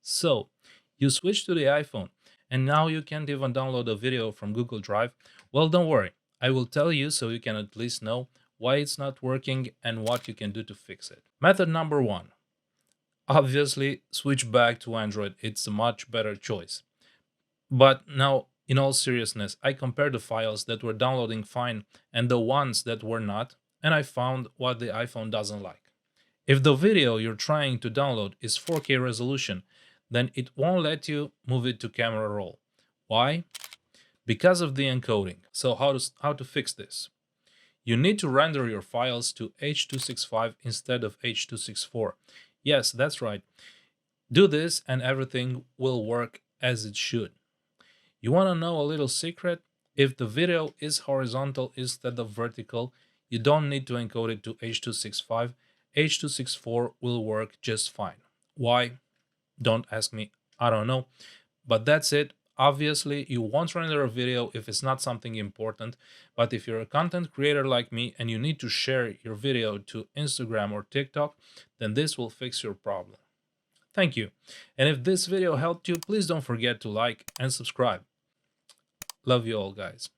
So, you switch to the iPhone, and now you can't even download a video from Google Drive? Well, don't worry. I will tell you so you can at least know why it's not working and what you can do to fix it. Method number one. Obviously, switch back to Android. It's a much better choice. But now, in all seriousness, I compared the files that were downloading fine and the ones that were not, and I found what the iPhone doesn't like. If the video you're trying to download is 4K resolution, then it won't let you move it to camera roll. Why? Because of the encoding. So how to fix this? You need to render your files to H.265 instead of H.264. Yes, that's right. Do this and everything will work as it should. You want to know a little secret? If the video is horizontal instead of vertical, you don't need to encode it to H.265. H.264 will work just fine. Why? Don't ask me. I don't know. But that's it. Obviously, you won't render a video if it's not something important, but if you're a content creator like me and you need to share your video to Instagram or TikTok, then this will fix your problem. Thank you. And if this video helped you, please don't forget to like and subscribe. Love you all, guys.